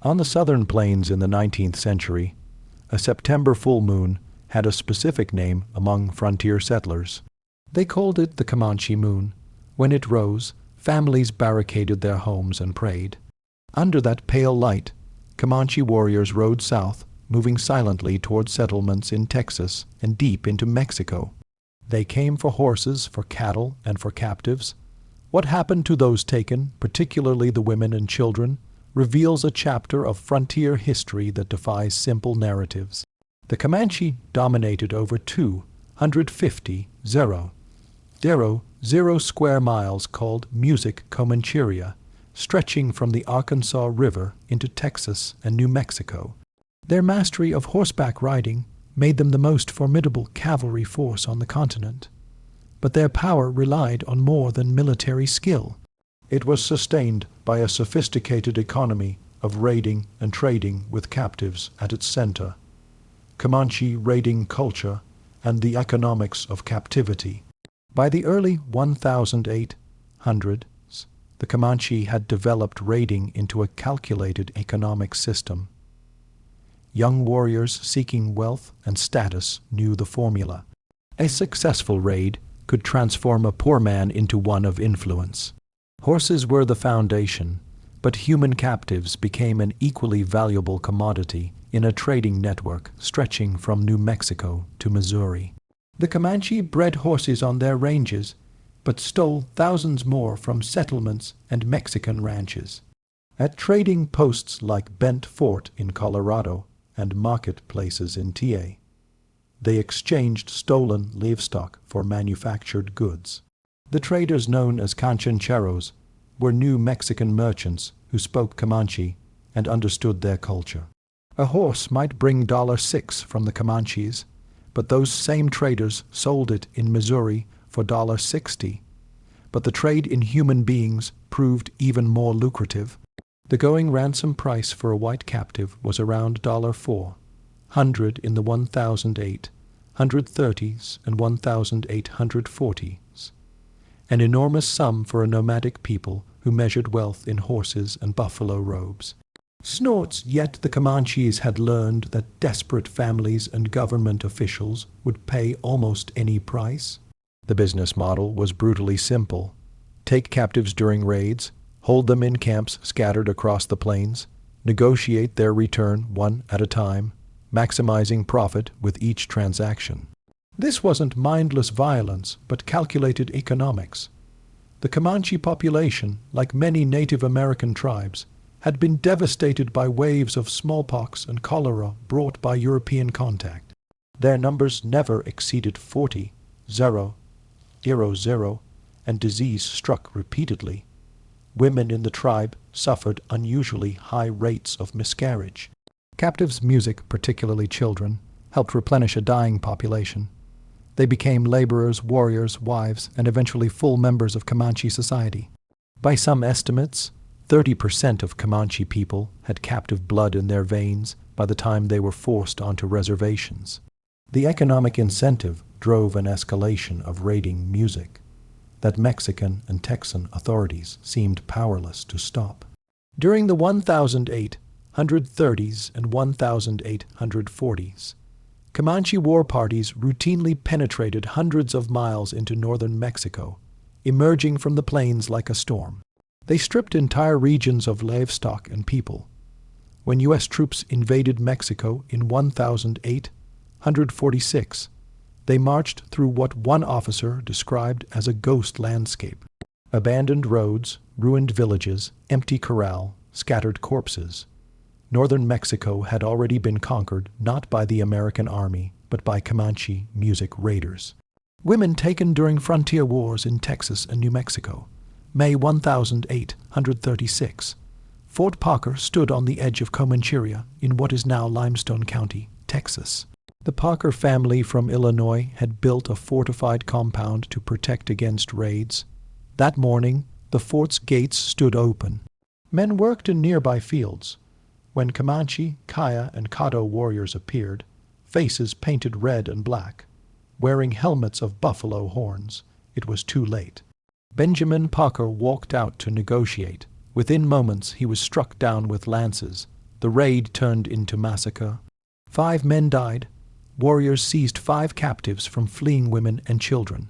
On the southern plains in the 19th century, a September full moon had a specific name among frontier settlers. They called it the Comanche moon. When it rose, families barricaded their homes and prayed. Under that pale light, Comanche warriors rode south, moving silently toward settlements in Texas and deep into Mexico. They came for horses, for cattle, and for captives. What happened to those taken, particularly the women and children, reveals a chapter of frontier history that defies simple narratives. The Comanche dominated over 250 square miles called Music Comancheria, stretching from the Arkansas River into Texas and New Mexico. Their mastery of horseback riding made them the most formidable cavalry force on the continent. But their power relied on more than military skill. It was sustained by a sophisticated economy of raiding and trading with captives at its center. Comanche raiding culture and the economics of captivity. By the early 1800s, the Comanche had developed raiding into a calculated economic system. Young warriors seeking wealth and status knew the formula. A successful raid could transform a poor man into one of influence. Horses were the foundation, but human captives became an equally valuable commodity in a trading network stretching from New Mexico to Missouri. The Comanche bred horses on their ranges, but stole thousands more from settlements and Mexican ranches. At trading posts like Bent Fort in Colorado and marketplaces in TA, they exchanged stolen livestock for manufactured goods. The traders known as Canchancheros were New Mexican merchants who spoke Comanche and understood their culture. A horse might bring $6 from the Comanches, but those same traders sold it in Missouri for $60. But the trade in human beings proved even more lucrative. The going ransom price for a white captive was around $400 in the 1830s and 1840s, an enormous sum for a nomadic people who measured wealth in horses and buffalo robes. Yet the Comanches had learned that desperate families and government officials would pay almost any price. The business model was brutally simple. Take captives during raids, hold them in camps scattered across the plains, negotiate their return one at a time, maximizing profit with each transaction. This wasn't mindless violence, but calculated economics. The Comanche population, like many Native American tribes, had been devastated by waves of smallpox and cholera brought by European contact. Their numbers never exceeded 40, and disease struck repeatedly. Women in the tribe suffered unusually high rates of miscarriage. Captives' music, particularly children, helped replenish a dying population. They became laborers, warriors, wives, and eventually full members of Comanche society. By some estimates, 30% of Comanche people had captive blood in their veins by the time they were forced onto reservations. The economic incentive drove an escalation of raiding music that Mexican and Texan authorities seemed powerless to stop. During the 1830s and 1840s, Comanche war parties routinely penetrated hundreds of miles into northern Mexico, emerging from the plains like a storm. They stripped entire regions of livestock and people. When U.S. troops invaded Mexico in 1846, they marched through what one officer described as a ghost landscape. Abandoned roads, ruined villages, empty corral, scattered corpses. Northern Mexico had already been conquered not by the American army, but by Comanche music raiders. Women taken during frontier wars in Texas and New Mexico. May 1836. Fort Parker stood on the edge of Comancheria in what is now Limestone County, Texas. The Parker family from Illinois had built a fortified compound to protect against raids. That morning, the fort's gates stood open. Men worked in nearby fields. When Comanche, Kaya, and Caddo warriors appeared, faces painted red and black, wearing helmets of buffalo horns, it was too late. Benjamin Parker walked out to negotiate. Within moments he was struck down with lances, The raid turned into massacre. 5 men died. Warriors seized 5 captives from fleeing women and children.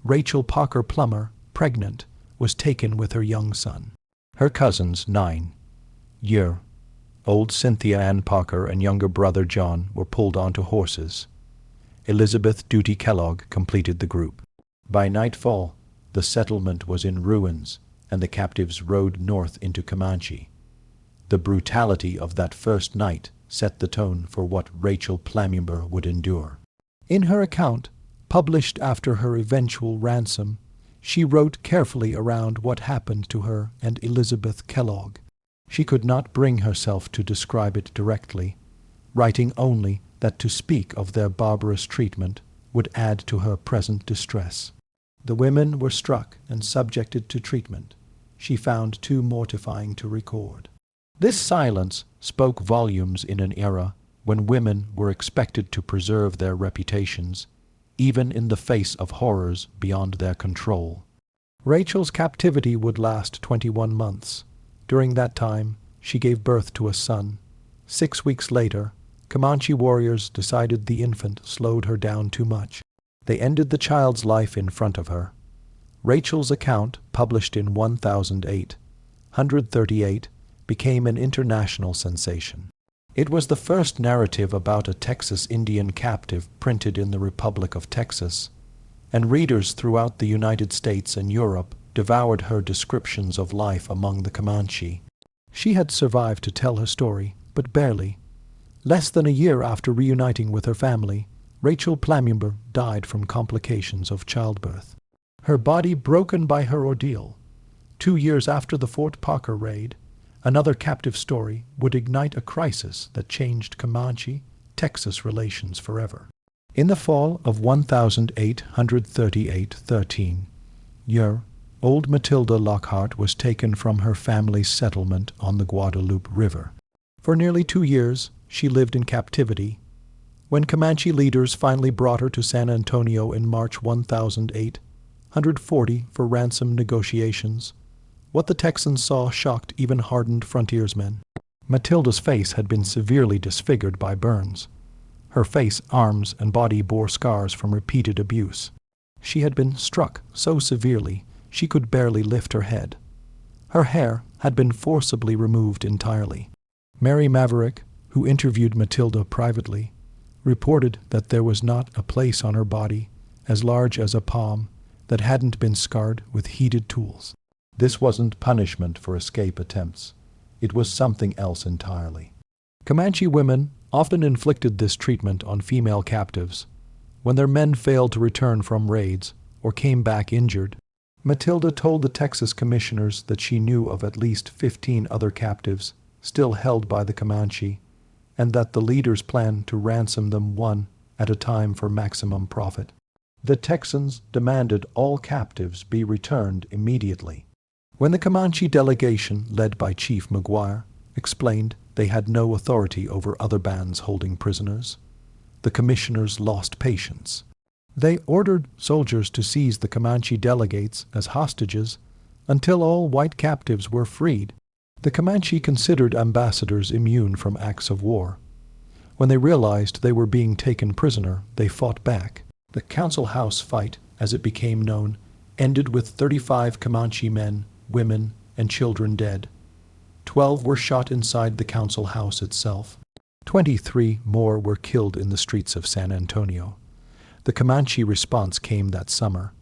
Rachel Parker Plummer, pregnant, was taken with her young son. Her cousins, 9-year-old Cynthia Ann Parker and younger brother John, were pulled onto horses. Elizabeth Duty Kellogg completed the group. By nightfall, the settlement was in ruins, and the captives rode north into Comanche. The brutality of that first night set the tone for what Rachel Plummer would endure. In her account, published after her eventual ransom, she wrote carefully around what happened to her and Elizabeth Kellogg. She could not bring herself to describe it directly, writing only that to speak of their barbarous treatment would add to her present distress. The women were struck and subjected to treatment she found too mortifying to record. This silence spoke volumes in an era when women were expected to preserve their reputations, even in the face of horrors beyond their control. Rachel's captivity would last 21 months. During that time, she gave birth to a son. 6 weeks later, Comanche warriors decided the infant slowed her down too much. They ended the child's life in front of her. Rachel's account, published in 1838, became an international sensation. It was the first narrative about a Texas Indian captive printed in the Republic of Texas, and readers throughout the United States and Europe devoured her descriptions of life among the Comanche. She had survived to tell her story, but barely. Less than a year after reuniting with her family, Rachel Plummer died from complications of childbirth. Her body broken by her ordeal. 2 years after the Fort Parker raid, another captive story would ignite a crisis that changed Comanche-Texas relations forever. In the fall of 1838, 13-year-old Matilda Lockhart was taken from her family's settlement on the Guadalupe River. For nearly 2 years, she lived in captivity. When Comanche leaders finally brought her to San Antonio in March 1840 for ransom negotiations, what the Texans saw shocked even hardened frontiersmen. Matilda's face had been severely disfigured by burns. Her face, arms, and body bore scars from repeated abuse. She had been struck so severely she could barely lift her head. Her hair had been forcibly removed entirely. Mary Maverick, who interviewed Matilda privately, reported that there was not a place on her body as large as a palm that hadn't been scarred with heated tools. This wasn't punishment for escape attempts. It was something else entirely. Comanche women often inflicted this treatment on female captives. When their men failed to return from raids or came back injured, Matilda told the Texas commissioners that she knew of at least 15 other captives still held by the Comanche, and that the leaders planned to ransom them one at a time for maximum profit. The Texans demanded all captives be returned immediately. When the Comanche delegation, led by Chief McGuire, explained they had no authority over other bands holding prisoners, the commissioners lost patience. They ordered soldiers to seize the Comanche delegates as hostages until all white captives were freed. The Comanche considered ambassadors immune from acts of war. When they realized they were being taken prisoner, they fought back. The Council House fight, as it became known, ended with 35 Comanche men, women, and children dead. 12 were shot inside the Council House itself. 23 more were killed in the streets of San Antonio. The Comanche response came that summer.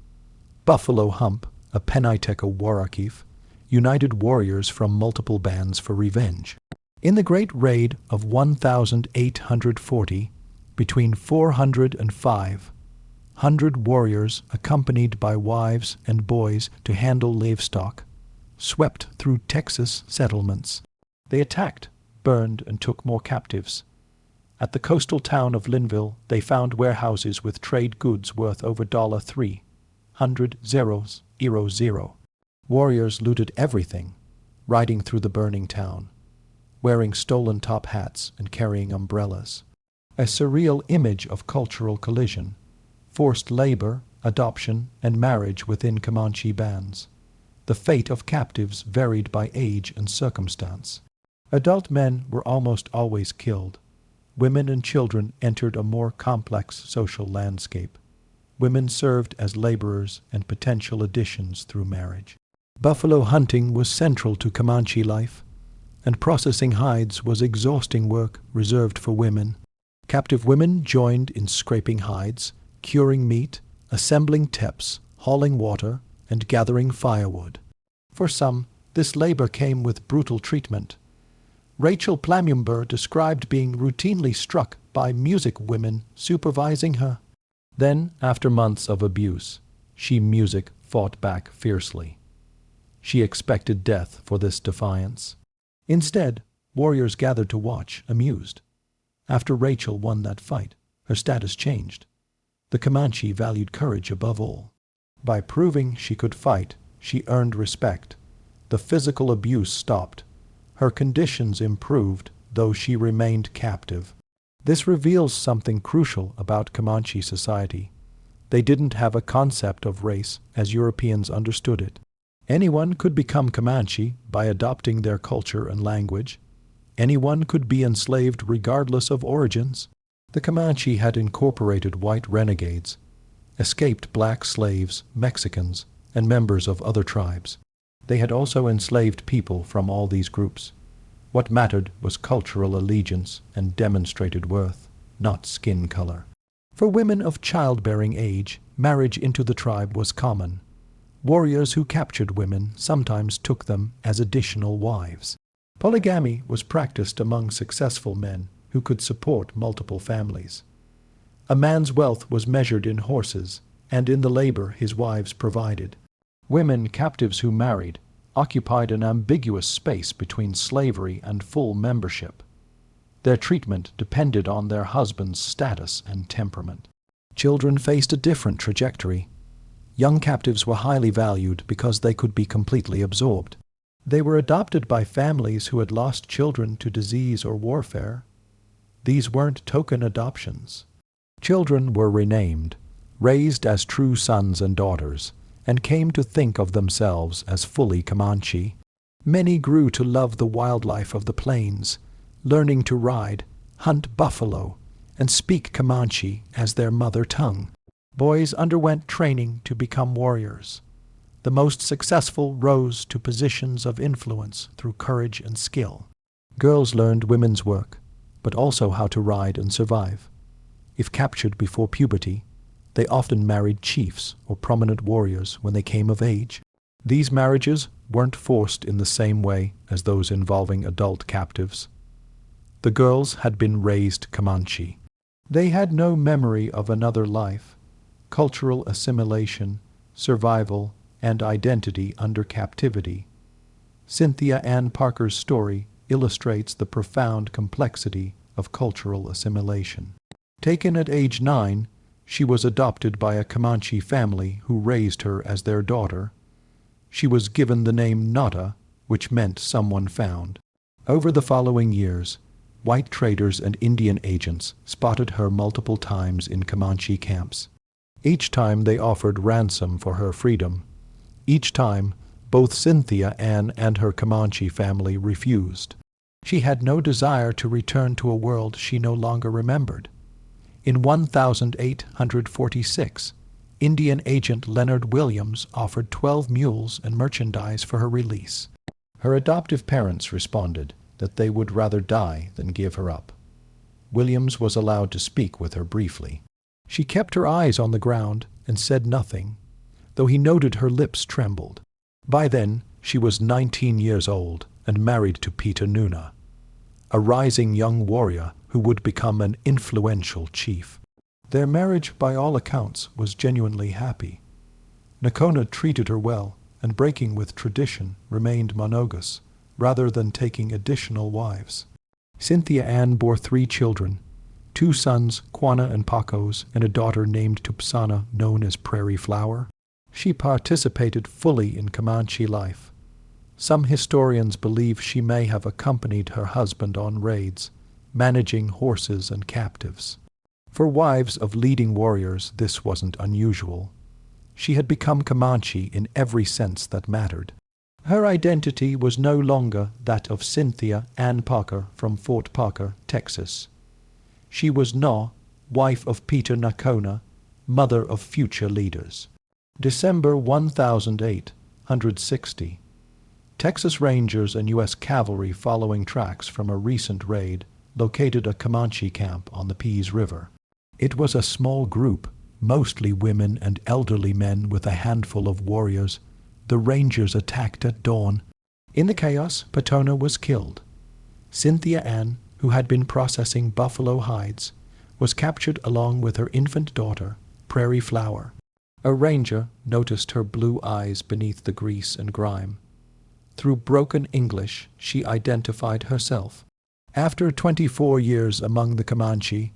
Buffalo Hump, a Peniteca Warrakif, united warriors from multiple bands for revenge. In the Great Raid of 1840, between 400 and 500 warriors, accompanied by wives and boys to handle livestock, swept through Texas settlements. They attacked, burned, and took more captives. At the coastal town of Linville, they found warehouses with trade goods worth over $300,000. Warriors looted everything, riding through the burning town, wearing stolen top hats and carrying umbrellas. A surreal image of cultural collision, forced labor, adoption, and marriage within Comanche bands. The fate of captives varied by age and circumstance. Adult men were almost always killed. Women and children entered a more complex social landscape. Women served as laborers and potential additions through marriage. Buffalo hunting was central to Comanche life, and processing hides was exhausting work reserved for women. Captive women joined in scraping hides, curing meat, assembling teps, hauling water, and gathering firewood. For some, this labor came with brutal treatment. Rachel Plamumber described being routinely struck by music women supervising her. Then, after months of abuse, she-music fought back fiercely. She expected death for this defiance. Instead, warriors gathered to watch, amused. After Rachel won that fight, her status changed. The Comanche valued courage above all. By proving she could fight, she earned respect. The physical abuse stopped. Her conditions improved, though she remained captive. This reveals something crucial about Comanche society. They didn't have a concept of race as Europeans understood it. Anyone could become Comanche by adopting their culture and language. Anyone could be enslaved regardless of origins. The Comanche had incorporated white renegades, escaped black slaves, Mexicans, and members of other tribes. They had also enslaved people from all these groups. What mattered was cultural allegiance and demonstrated worth, not skin color. For women of childbearing age, marriage into the tribe was common. Warriors who captured women sometimes took them as additional wives. Polygamy was practiced among successful men who could support multiple families. A man's wealth was measured in horses, and in the labor his wives provided. Women captives who married occupied an ambiguous space between slavery and full membership. Their treatment depended on their husband's status and temperament. Children faced a different trajectory. Young captives were highly valued because they could be completely absorbed. They were adopted by families who had lost children to disease or warfare. These weren't token adoptions. Children were renamed, raised as true sons and daughters, and came to think of themselves as fully Comanche. Many grew to love the wildlife of the plains, learning to ride, hunt buffalo, and speak Comanche as their mother tongue. Boys underwent training to become warriors. The most successful rose to positions of influence through courage and skill. Girls learned women's work, but also how to ride and survive. If captured before puberty, they often married chiefs or prominent warriors when they came of age. These marriages weren't forced in the same way as those involving adult captives. The girls had been raised Comanche. They had no memory of another life, cultural assimilation, survival, and identity under captivity. Cynthia Ann Parker's story illustrates the profound complexity of cultural assimilation. Taken at age 9, she was adopted by a Comanche family who raised her as their daughter. She was given the name Nada, which meant someone found. Over the following years, white traders and Indian agents spotted her multiple times in Comanche camps. Each time they offered ransom for her freedom. Each time, both Cynthia Ann and her Comanche family refused. She had no desire to return to a world she no longer remembered. In 1846, Indian agent Leonard Williams offered 12 mules and merchandise for her release. Her adoptive parents responded that they would rather die than give her up. Williams was allowed to speak with her briefly. She kept her eyes on the ground and said nothing, though he noted her lips trembled. By then, she was 19 years old and married to Peter Nuna, a rising young warrior who would become an influential chief. Their marriage, by all accounts, was genuinely happy. Nakona treated her well, and breaking with tradition, remained monogamous, rather than taking additional wives. Cynthia Ann bore 3 children, 2 sons, Quana and Pacos, and a daughter named Tupsana, known as Prairie Flower. She participated fully in Comanche life. Some historians believe she may have accompanied her husband on raids, managing horses and captives. For wives of leading warriors, this wasn't unusual. She had become Comanche in every sense that mattered. Her identity was no longer that of Cynthia Ann Parker from Fort Parker, Texas. She was Na, wife of Peter Nakona, mother of future leaders. December 1860. Texas Rangers and U.S. cavalry following tracks from a recent raid located a Comanche camp on the Peace River. It was a small group, mostly women and elderly men with a handful of warriors. The Rangers attacked at dawn. In the chaos, Patona was killed. Cynthia Ann, who had been processing buffalo hides, was captured along with her infant daughter, Prairie Flower. A ranger noticed her blue eyes beneath the grease and grime. Through broken English, she identified herself. After 24 years among the Comanche,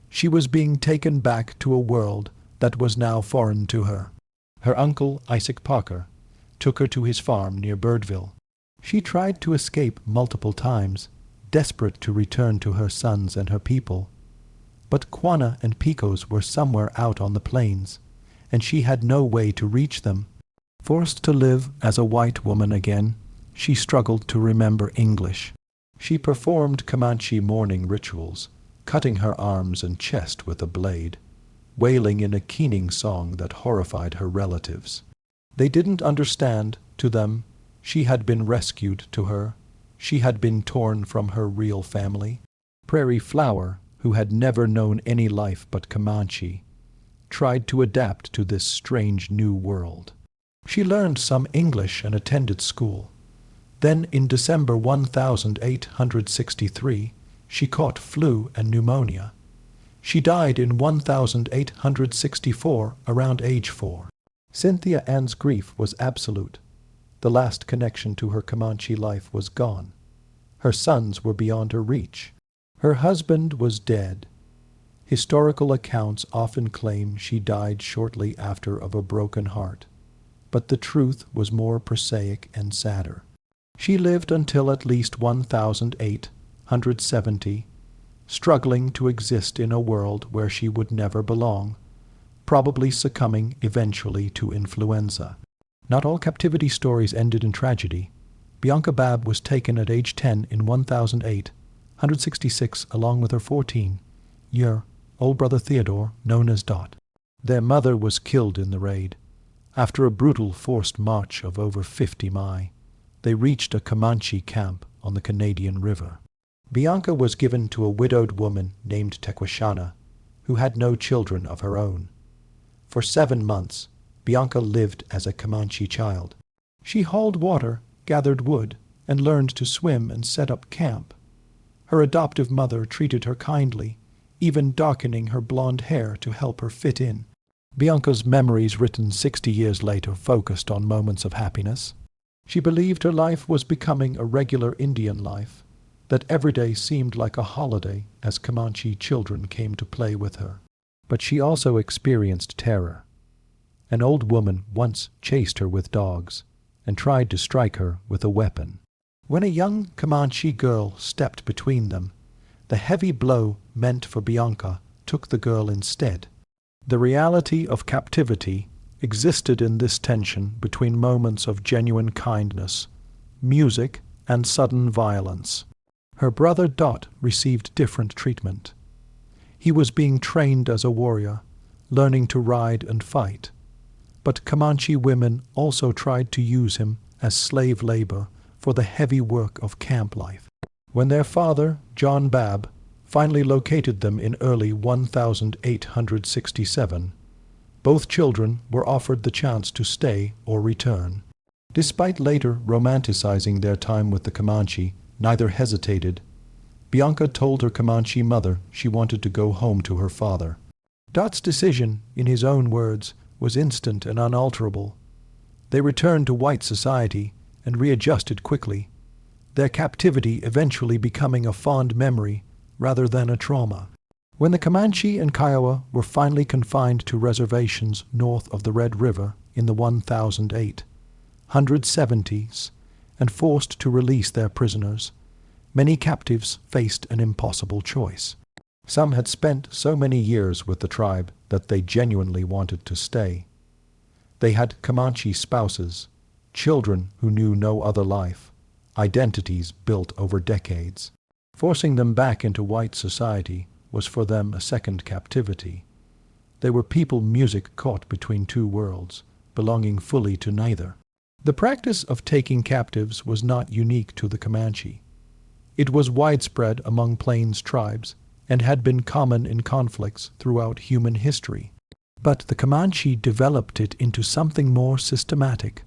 she was being taken back to a world that was now foreign to her. Her uncle, Isaac Parker, took her to his farm near Birdville. She tried to escape multiple times, desperate to return to her sons and her people. But Quanah and Pecos were somewhere out on the plains, and she had no way to reach them. Forced to live as a white woman again, she struggled to remember English. She performed Comanche mourning rituals, cutting her arms and chest with a blade, wailing in a keening song that horrified her relatives. They didn't understand. To them, she had been rescued. To her, she had been torn from her real family. Prairie Flower, who had never known any life but Comanche, tried to adapt to this strange new world. She learned some English and attended school. Then in December 1863, she caught flu and pneumonia. She died in 1864, around age 4. Cynthia Ann's grief was absolute. The last connection to her Comanche life was gone. Her sons were beyond her reach. Her husband was dead. Historical accounts often claim she died shortly after of a broken heart, but the truth was more prosaic and sadder. She lived until at least 1870, struggling to exist in a world where she would never belong, probably succumbing eventually to influenza. Not all captivity stories ended in tragedy. Bianca Babb was taken at age 10 in 1866 along with her 14-year old brother Theodore, known as Dot. Their mother was killed in the raid. After a brutal forced march of over 50 miles, they reached a Comanche camp on the Canadian River. Bianca was given to a widowed woman named Tequashana, who had no children of her own. For 7 months, Bianca lived as a Comanche child. She hauled water, gathered wood, and learned to swim and set up camp. Her adoptive mother treated her kindly, even darkening her blonde hair to help her fit in. Bianca's memories, written 60 years later, focused on moments of happiness. She believed her life was becoming a regular Indian life, that every day seemed like a holiday as Comanche children came to play with her. But she also experienced terror. An old woman once chased her with dogs and tried to strike her with a weapon. When a young Comanche girl stepped between them, the heavy blow meant for Bianca took the girl instead. The reality of captivity existed in this tension between moments of genuine kindness, music, and sudden violence. Her brother Dot received different treatment. He was being trained as a warrior, learning to ride and fight. But Comanche women also tried to use him as slave labor for the heavy work of camp life. When their father, John Babb, finally located them in early 1867, both children were offered the chance to stay or return. Despite later romanticizing their time with the Comanche, neither hesitated. Bianca told her Comanche mother she wanted to go home to her father. Dot's decision, in his own words, was instant and unalterable. They returned to white society and readjusted quickly, their captivity eventually becoming a fond memory rather than a trauma. When the Comanche and Kiowa were finally confined to reservations north of the Red River in the 1870s and forced to release their prisoners, many captives faced an impossible choice. Some had spent so many years with the tribe that they genuinely wanted to stay. They had Comanche spouses, children who knew no other life, identities built over decades. Forcing them back into white society was for them a second captivity. They were people music caught between two worlds, belonging fully to neither. The practice of taking captives was not unique to the Comanche. It was widespread among Plains tribes and had been common in conflicts throughout human history. But the Comanche developed it into something more systematic,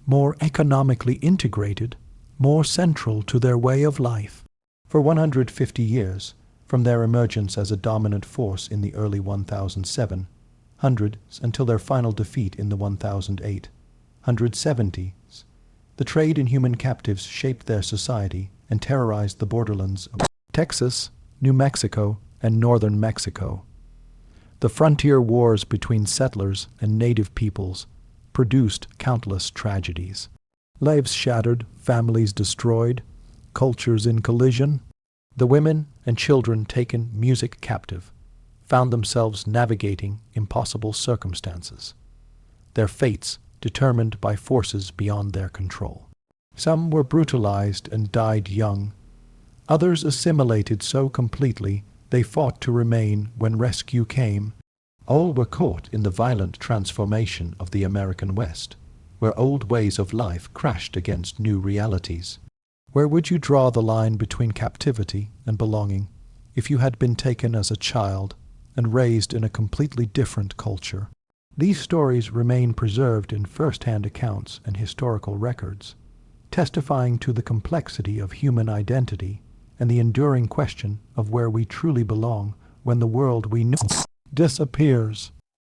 more economically integrated, more central to their way of life. For 150 years, from their emergence as a dominant force in the early 1007 hundreds until their final defeat in the 1070s, the trade in human captives shaped their society and terrorized the borderlands of Texas, New Mexico, and northern Mexico. The frontier wars between settlers and native peoples produced countless tragedies. Lives shattered, families destroyed, cultures in collision. The women and children taken music captive found themselves navigating impossible circumstances, their fates determined by forces beyond their control. Some were brutalized and died young. Others assimilated so completely they fought to remain when rescue came. All were caught in the violent transformation of the American West, where old ways of life crashed against new realities. Where would you draw the line between captivity and belonging if you had been taken as a child and raised in a completely different culture? These stories remain preserved in first-hand accounts and historical records, testifying to the complexity of human identity and the enduring question of where we truly belong when the world we know disappears.